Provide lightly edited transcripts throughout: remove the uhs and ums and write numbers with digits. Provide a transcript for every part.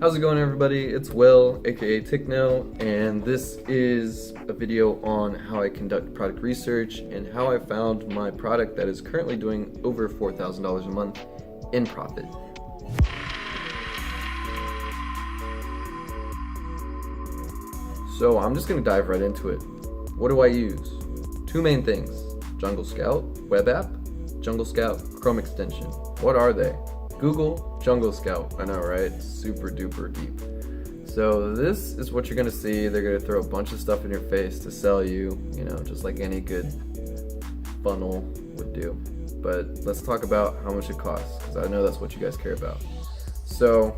How's it going, everybody? It's Will, aka Tickno, and this is a video on how I conduct product research and how I found my product that is currently doing over $4,000 a month in profit. So I'm just going to dive right into it. What do I use? Two main things: Jungle Scout Webb App, Jungle Scout Chrome extension. What are they? Google Jungle Scout. I know, right? Super duper deep. So this is what you're gonna see. They're gonna throw a bunch of stuff in your face to sell you, just like any good funnel would do. But let's talk about how much it costs, because I know that's what you guys care about. So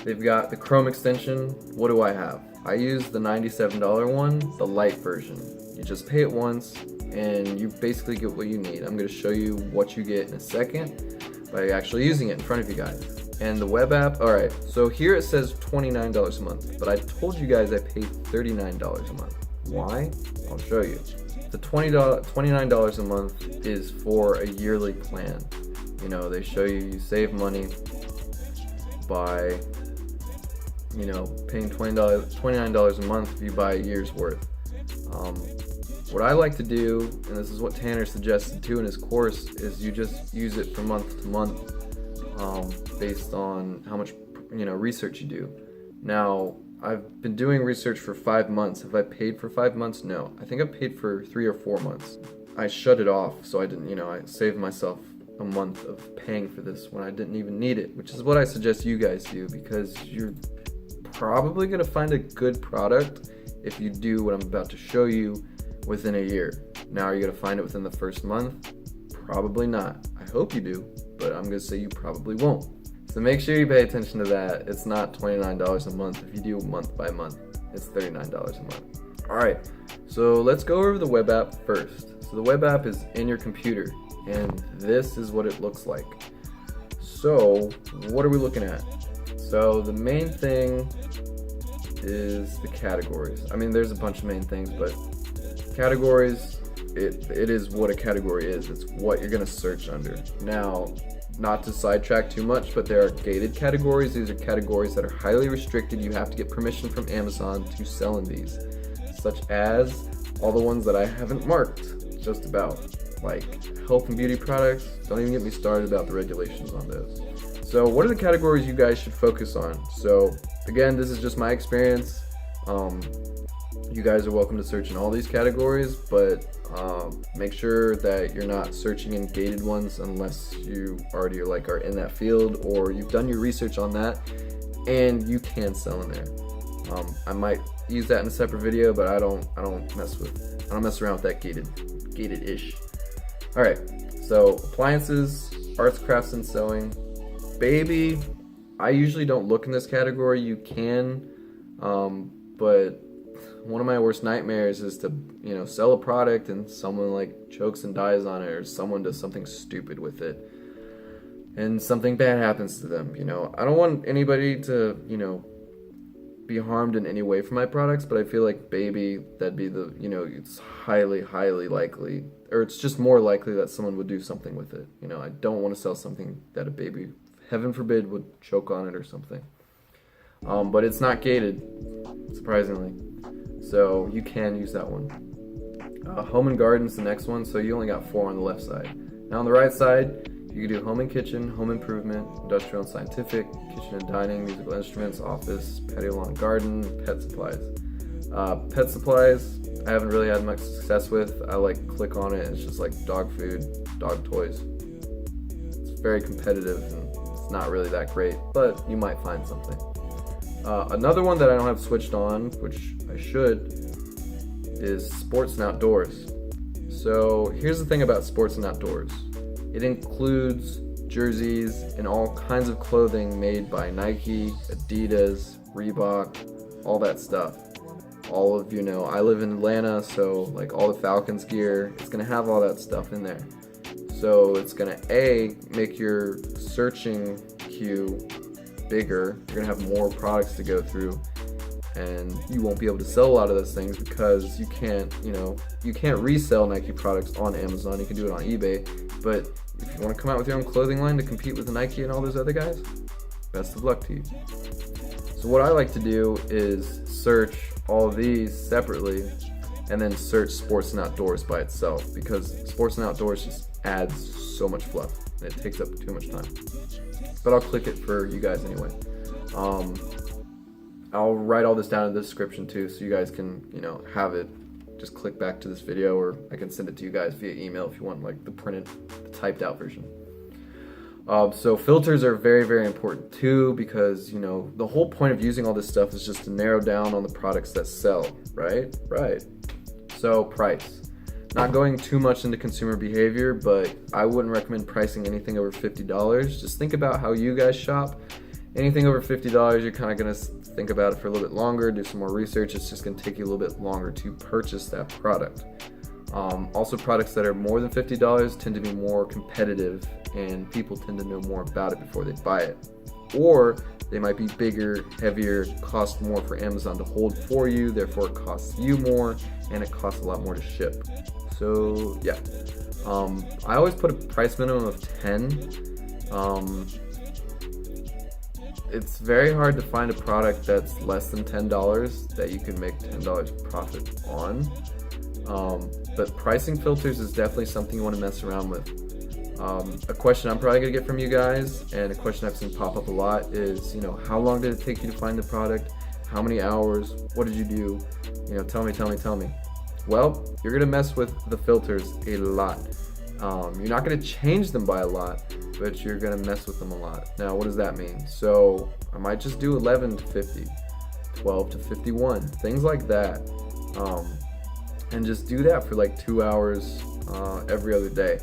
they've got the Chrome extension. What do I have? I use the $97 one, the light version. You just pay it once and you basically get what you need. I'm gonna show you what you get in a second by actually using it in front of you guys. And the web app, alright, so here it says $29 a month, but I told you guys I paid $39 a month. Why? I'll show you. The $29 a month is for a yearly plan. They show you save money by, paying $29 a month if you buy a year's worth. What I like to do, and this is what Tanner suggested too in his course, is you just use it from month to month based on how much research you do. Now, I've been doing research for 5 months. Have I paid for 5 months? No. I think I paid for 3 or 4 months. I shut it off, so I didn't, I saved myself a month of paying for this when I didn't even need it, which is what I suggest you guys do, because you're probably going to find a good product if you do what I'm about to show you within a year. Now, are you going to find it within the first month? Probably not. I hope you do, but I'm going to say you probably won't. So make sure you pay attention to that. It's not $29 a month. If you do month by month, it's $39 a month. Alright, so let's go over the web app first. So the web app is in your computer, and this is what it looks like. So what are we looking at? So the main thing is the categories. I mean, there's a bunch of main things, but categories, it is what a category is. It's what you're going to search under. Now, not to sidetrack too much, but there are gated categories. These are categories that are highly restricted. You have to get permission from Amazon to sell in these, such as all the ones that I haven't marked, just about, like health and beauty products. Don't even get me started about the regulations on those. So what are the categories you guys should focus on? So again, this is just my experience. You guys are welcome to search in all these categories, but make sure that you're not searching in gated ones unless you already are in that field, or you've done your research on that and you can sell in there. I might use that in a separate video, but I don't mess around with that gated-ish. All right, so appliances, arts, crafts, and sewing. Baby, I usually don't look in this category. You can, but one of my worst nightmares is to, sell a product and someone chokes and dies on it, or someone does something stupid with it and something bad happens to them. I don't want anybody to, be harmed in any way from my products, but I feel like baby, that'd be the, it's highly likely, or it's just more likely that someone would do something with it. I don't want to sell something that a baby, heaven forbid, would choke on it or something. But it's not gated, surprisingly. So you can use that one. Home and garden's the next one, so you only got 4 on the left side. Now on the right side, you can do home and kitchen, home improvement, industrial and scientific, kitchen and dining, musical instruments, office, patio, lawn, garden, pet supplies. Pet supplies, I haven't really had much success with. I click on it, it's just like dog food, dog toys. It's very competitive and it's not really that great, but you might find something. Another one that I don't have switched on, which I should, is sports and outdoors. So here's the thing about sports and outdoors. It includes jerseys and all kinds of clothing made by Nike, Adidas, Reebok, all that stuff. All of I live in Atlanta, so all the Falcons gear, it's gonna have all that stuff in there. So it's gonna make your searching queue bigger. You're gonna have more products to go through, and you won't be able to sell a lot of those things because you can't resell Nike products on Amazon. You can do it on eBay, but if you want to come out with your own clothing line to compete with Nike and all those other guys, best of luck to you. So what I like to do is search all of these separately and then search sports and outdoors by itself, because sports and outdoors just adds so much fluff and it takes up too much time. But I'll click it for you guys anyway. I'll write all this down in the description too, so you guys can, have it. Just click back to this video, or I can send it to you guys via email if you want, like the printed, the typed out version. So filters are very, very important too, because the whole point of using all this stuff is just to narrow down on the products that sell, right? Right. So price. Not going too much into consumer behavior, but I wouldn't recommend pricing anything over $50. Just think about how you guys shop. Anything over $50, you're kind of going to think about it for a little bit longer, do some more research. It's just going to take you a little bit longer to purchase that product. Also, products that are more than $50 tend to be more competitive, and people tend to know more about it before they buy it. Or they might be bigger, heavier, cost more for Amazon to hold for you, therefore it costs you more, and it costs a lot more to ship. So yeah, I always put a price minimum of 10. It's very hard to find a product that's less than $10 that you can make $10 profit on. But pricing filters is definitely something you want to mess around with. A question I'm probably going to get from you guys, and a question I've seen pop up a lot is, how long did it take you to find the product? How many hours? What did you do? Tell me. Well, you're going to mess with the filters a lot. You're not going to change them by a lot, but you're going to mess with them a lot. Now, what does that mean? So I might just do 11 to 50, 12 to 51, things like that. And just do that for like 2 hours every other day.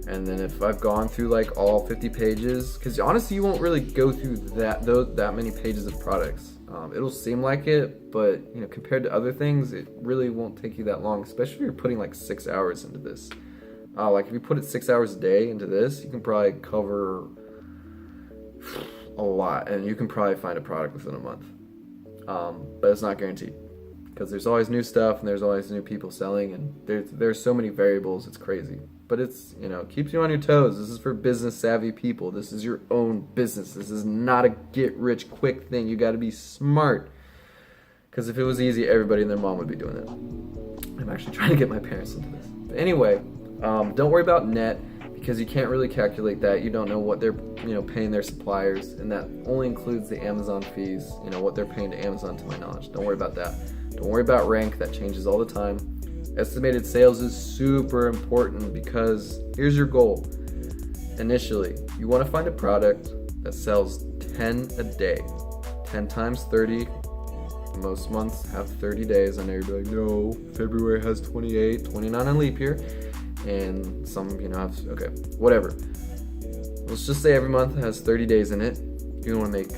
And then if I've gone through like all 50 pages, because honestly you won't really go through that many pages of products. It'll seem like it, but compared to other things, it really won't take you that long, especially if you're putting like 6 hours into this. Like if you put it 6 hours a day into this, you can probably cover a lot, and you can probably find a product within a month. But it's not guaranteed, because there's always new stuff and there's always new people selling, and there's so many variables, it's crazy. But it's, keeps you on your toes. This is for business savvy people. This is your own business. This is not a get rich quick thing. You got to be smart. Because if it was easy, everybody and their mom would be doing it. I'm actually trying to get my parents into this. But anyway, don't worry about net, because you can't really calculate that. You don't know what they're paying their suppliers, and that only includes the Amazon fees, what they're paying to Amazon, to my knowledge. Don't worry about that. Don't worry about rank. That changes all the time. Estimated sales is super important, because here's your goal. Initially, you want to find a product that sells 10 a day. 10 times 30. Most months have 30 days. I know you're like, no, February has 28, 29 on leap year. And some, have, okay, whatever. Let's just say every month has 30 days in it. You want to make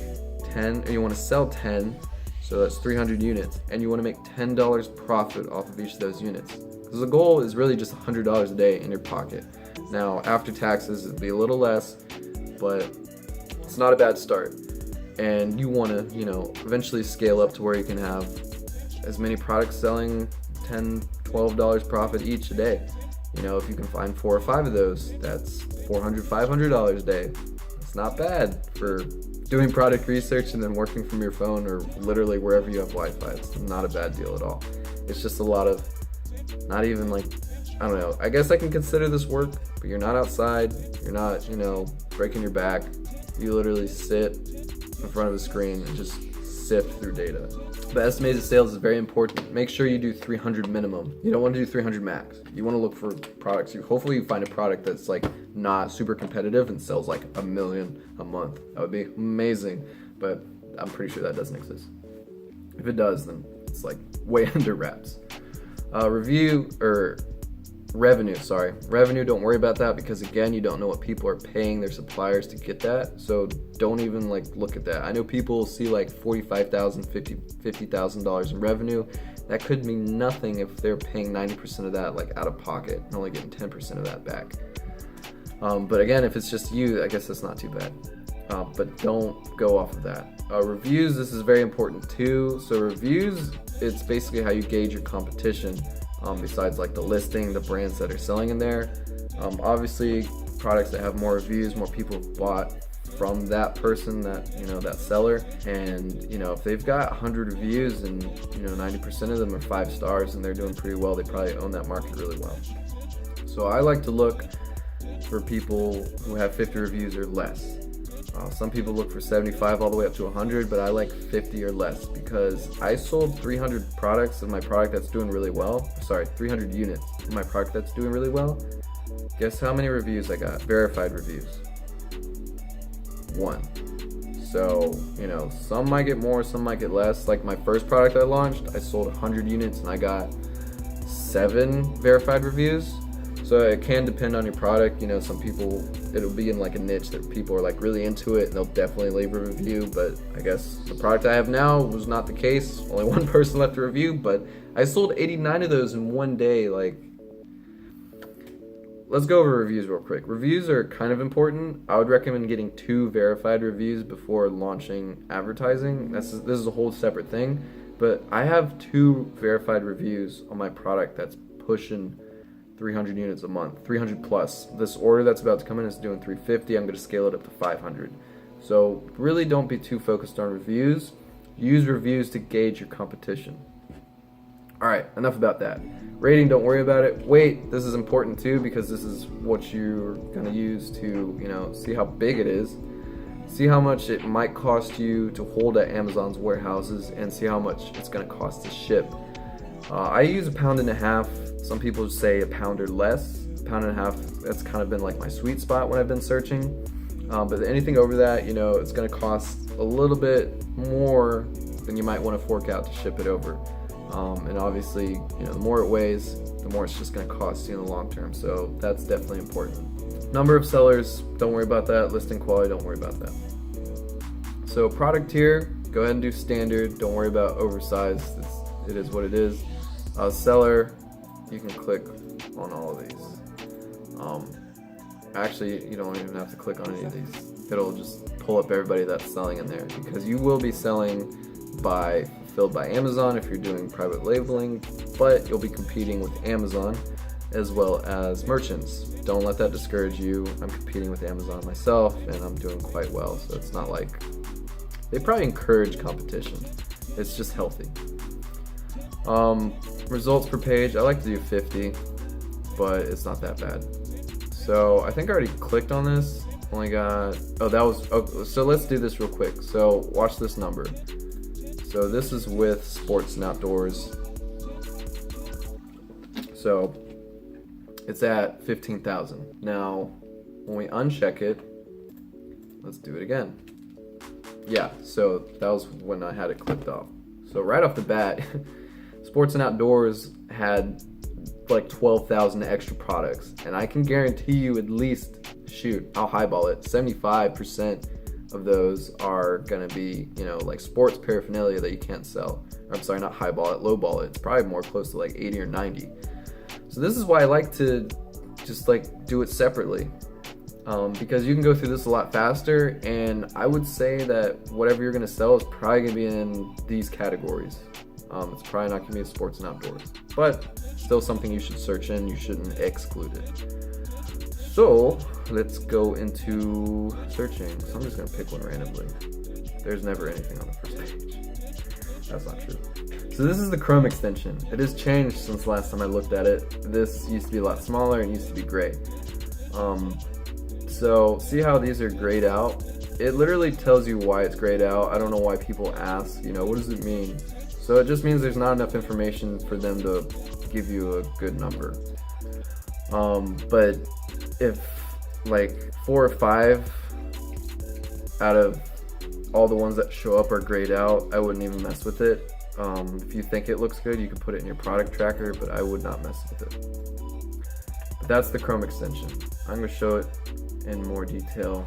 10, or you want to sell 10. So that's 300 units, and you want to make $10 profit off of each of those units. Because the goal is really just $100 a day in your pocket. Now, after taxes, it'd be a little less, but it's not a bad start. And you want to, eventually scale up to where you can have as many products selling $10, $12 profit each a day. If you can find 4 or 5 of those, that's $400, $500 a day. It's not bad for doing product research and then working from your phone, or literally wherever you have Wi-Fi. It's not a bad deal at all. It's just a lot of, not even like, I don't know, I guess I can consider this work, but you're not outside, you're not, breaking your back. You literally sit in front of a screen and just sift through data. But estimated sales is very important. Make sure you do 300 minimum. You don't want to do 300 max. You want to look for products. Hopefully you find a product that's like not super competitive and sells like 1 million a month. That would be amazing, but I'm pretty sure that doesn't exist. If it does, then it's like way under wraps. Revenue, don't worry about that, because again, you don't know what people are paying their suppliers to get that, so don't even look at that. I know people see like $45,000, $50,000 in revenue. That could mean nothing if they're paying 90% of that out of pocket and only getting 10% of that back. But again, if it's just you, I guess that's not too bad. But don't go off of that. Reviews, this is very important too. So reviews, it's basically how you gauge your competition. Besides the listing, the brands that are selling in there. Obviously, products that have more reviews, more people have bought from that person, that, you know, that seller. And, you know, if they've got 100 reviews and, you know, 90% of them are 5 stars and they're doing pretty well, they probably own that market really well. So I like to look for people who have 50 reviews or less. Some people look for 75 all the way up to 100, but I like 50 or less, because I sold 300 products of my product that's doing really well. Sorry, 300 units of my product that's doing really well. Guess how many reviews I got? Verified reviews. 1. So, you know, some might get more, some might get less. Like my first product I launched, I sold 100 units and I got 7 verified reviews. So it can depend on your product. You know, some people, it'll be in like a niche that people are like really into it and they'll definitely leave a review. But I guess the product I have now was not the case. Only one person left a review, but I sold 89 of those in one day. Like, let's go over reviews real quick. Reviews are kind of important. I would recommend getting 2 verified reviews before launching advertising. This is a whole separate thing. But I have 2 verified reviews on my product that's pushing 300 units a month, 300 plus. This order that's about to come in is doing 350. I'm going to scale it up to 500. So really don't be too focused on reviews. Use reviews to gauge your competition. All right, enough about that. Rating, don't worry about it. Weight, this is important too, because this is what you're going to use to, you know, see how big it is. See how much it might cost you to hold at Amazon's warehouses, and see how much it's going to cost to ship. I use 1.5 pounds. Some people say 1 pound or less. 1.5 pounds, that's kind of been like my sweet spot when I've been searching. But anything over that, you know, it's going to cost a little bit more than you might want to fork out to ship it over. And obviously, you know, the more it weighs, the more it's just going to cost you in the long term. So that's definitely important. Number of sellers, don't worry about that. Listing quality, don't worry about that. So product tier, go ahead and do standard. Don't worry about oversized. It is what it is. Seller, you can click on all of these. Actually, you don't even have to click on any of these. It'll just pull up everybody that's selling in there, because you will be selling fulfilled by Amazon if you're doing private labeling, but you'll be competing with Amazon as well as merchants. Don't let that discourage you. I'm competing with Amazon myself and I'm doing quite well, so it's not like they probably encourage competition. It's just healthy. Results per page, I like to do 50, but it's not that bad. So I think I already clicked on this. Only got, so let's do this real quick. So watch this number. So this is with sports and outdoors. So it's at 15,000. Now, when we uncheck it, let's do it again. Yeah, so that was when I had it clicked off. So right off the bat, sports and outdoors had like 12,000 extra products, and I can guarantee you at least, I'll highball it, 75% of those are gonna be, you know, like sports paraphernalia that you can't sell. Or, I'm sorry, not highball it, lowball it. It's probably more close to like 80 or 90. So this is why I like to just like do it separately, because you can go through this a lot faster, and I would say that whatever you're gonna sell is probably gonna be in these categories. It's probably not gonna be sports and outdoors, but still something you should search in. You shouldn't exclude it. So let's go into searching. So I'm just gonna pick one randomly. There's never anything on the first page. That's not true. So this is the Chrome extension. It has changed since last time I looked at it. This used to be a lot smaller and used to be gray. So see how these are grayed out? It literally tells you why it's grayed out. I don't know why people ask, you know, what does it mean? So it just means there's not enough information for them to give you a good number. But if like 4 or 5 out of all the ones that show up are grayed out, I wouldn't even mess with it. If you think it looks good, you can put it in your product tracker, but I would not mess with it. But that's the Chrome extension. I'm going to show it in more detail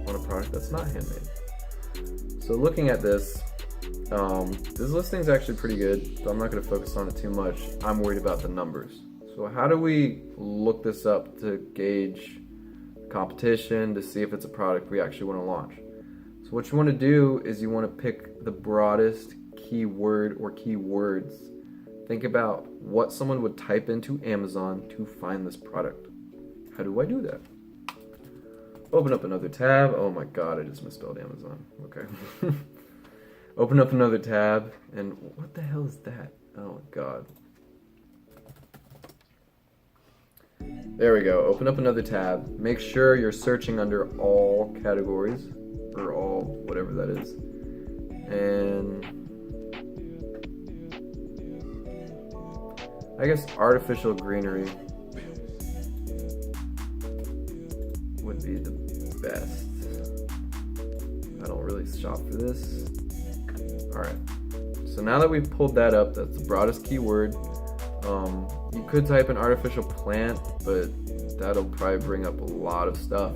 on a product that's not handmade. So looking at this listing is actually pretty good, so I'm not going to focus on it too much. I'm worried about the numbers. So how do we look this up to gauge competition, to see if it's a product we actually want to launch? So what you want to do is you want to pick the broadest keyword or keywords. Think about what someone would type into Amazon to find this product. How do I do that? Open up another tab. Oh my god, I just misspelled Amazon. Okay. Open up another tab, and what the hell is that? Oh my god. There we go. Open up another tab. Make sure you're searching under all categories, or all whatever that is. And I guess artificial greenery would be the best. I don't really shop for this. Alright, so now that we've pulled that up, that's the broadest keyword. You could type an artificial plant, but that'll probably bring up a lot of stuff.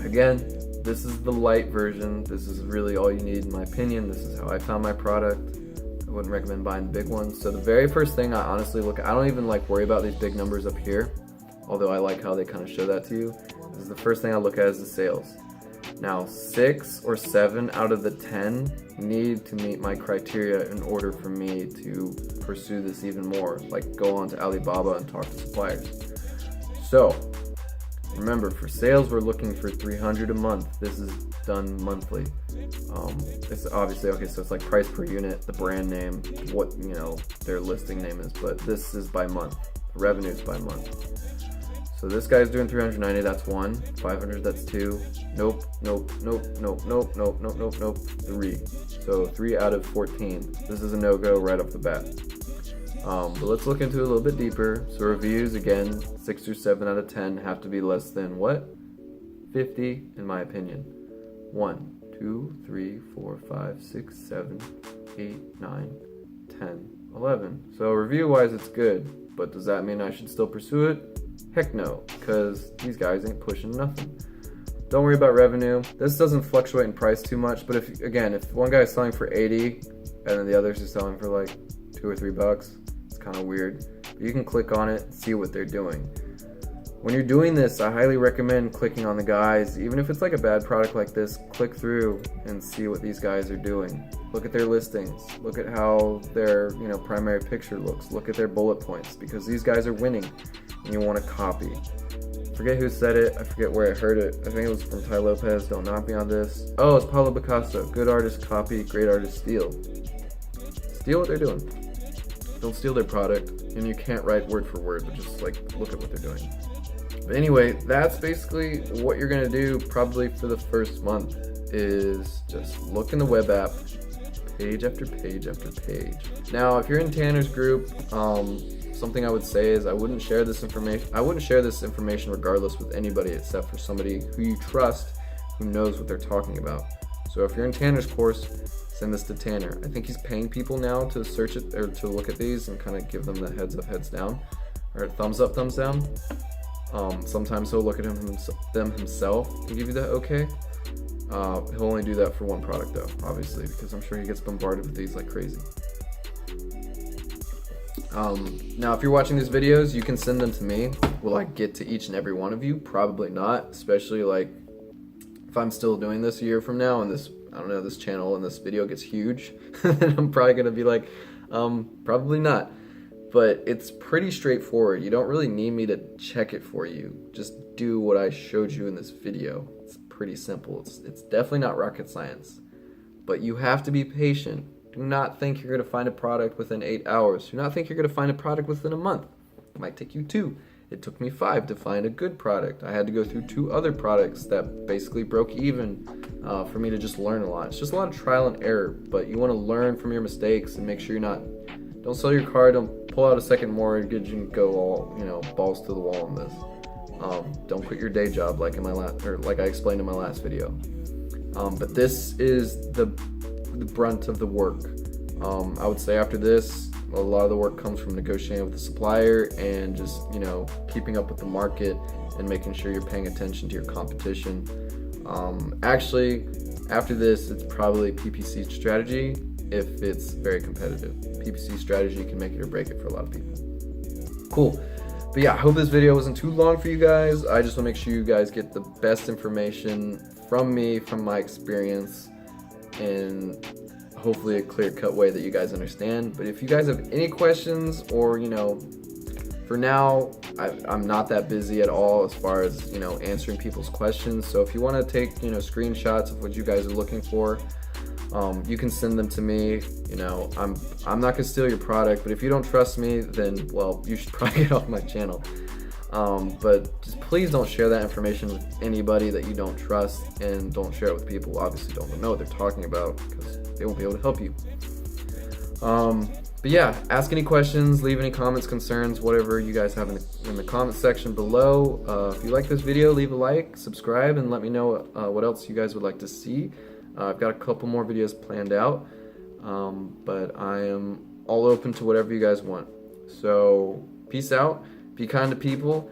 Again, this is the light version. This is really all you need in my opinion. This is how I found my product. I wouldn't recommend buying the big ones. So the very first thing I honestly look at, I don't even like worry about these big numbers up here, although I like how they kind of show that to you. This is the first thing I look at is the sales. Now 6 or 7 out of the 10 need to meet my criteria in order for me to pursue this even more, like go on to Alibaba and talk to suppliers. So remember, for sales we're looking for 300 a month. This is done monthly. It's obviously, okay, so it's like price per unit, the brand name, what, you know, their listing name is, but this is by month. The revenue is by month. So this guy's doing 390, that's 1. 500, that's 2. Nope, nope, nope, nope, nope, nope, nope, nope, nope, 3. So 3 out of 14. This is a no-go right off the bat. But let's look into it a little bit deeper. So reviews, again, 6 or 7 out of 10 have to be less than what? 50, in my opinion. 1, 2, 3, 4, 5, 6, 7, 8, 9, 10, 11. So review-wise, it's good. But does that mean I should still pursue it? Heck no, because these guys ain't pushing nothing. Don't worry about revenue. This doesn't fluctuate in price too much, but if one guy is selling for 80 and then the others are selling for like $2 or $3, it's kind of weird. But you can click on it and see what they're doing. When you're doing this, I highly recommend clicking on the guys. Even if it's like a bad product like this, click through and see what these guys are doing. Look at their listings. Look at how their, you know, primary picture looks. Look at their bullet points, because these guys are winning and you want to copy. Forget who said it. I forget where I heard it. I think it was from Ty Lopez. Don't knock me on this. Oh, it's Pablo Picasso. Good artist copy, great artist steal. Steal what they're doing. Don't steal their product, and you can't write word for word, but just like look at what they're doing. But anyway, that's basically what you're gonna do probably for the first month, is just look in the web app, page after page after page. Now, if you're in Tanner's group, something I would say is I wouldn't share this information regardless with anybody except for somebody who you trust, who knows what they're talking about. So if you're in Tanner's course, send this to Tanner. I think he's paying people now to search it or to look at these and kind of give them the heads up, heads down, or thumbs up, thumbs down. Sometimes he'll look at them himself to give you that okay. He'll only do that for one product though, obviously, because I'm sure he gets bombarded with these like crazy. Now if you're watching these videos, you can send them to me. Will I get to each and every one of you? Probably not, especially like if I'm still doing this a year from now and this, I don't know, this channel and this video gets huge, then I'm probably gonna be like, probably not. But it's pretty straightforward. You don't really need me to check it for you. Just do what I showed you in this video. It's pretty simple. It's definitely not rocket science. But you have to be patient. Do not think you're going to find a product within 8 hours. Do not think you're going to find a product within a month. It might take you 2. It took me 5 to find a good product. I had to go through 2 other products that basically broke even for me to just learn a lot. It's just a lot of trial and error, but you want to learn from your mistakes and make sure you're not, don't sell your car, don't pull out a second mortgage and go all, you know, balls to the wall on this. Don't quit your day job like I explained in my last video. But this is the brunt of the work. I would say after this, a lot of the work comes from negotiating with the supplier and just, you know, keeping up with the market and making sure you're paying attention to your competition. Actually, after this, it's probably PPC strategy if it's very competitive. PPC strategy can make it or break it for a lot of people. Cool. But yeah, I hope this video wasn't too long for you guys. I just want to make sure you guys get the best information from me, from my experience, and hopefully a clear-cut way that you guys understand. But if you guys have any questions or, you know, For now, I'm not that busy at all as far as, you know, answering people's questions. So if you want to take, you know, screenshots of what you guys are looking for, you can send them to me. You know, I'm not gonna steal your product, but if you don't trust me, then, well, you should probably get off my channel. But just please don't share that information with anybody that you don't trust, and don't share it with people who obviously don't know what they're talking about, because they won't be able to help you. But yeah, ask any questions, leave any comments, concerns, whatever you guys have in the comment section below. If you like this video, leave a like, subscribe, and let me know what else you guys would like to see. I've got a couple more videos planned out, but I am all open to whatever you guys want. So peace out, be kind to people.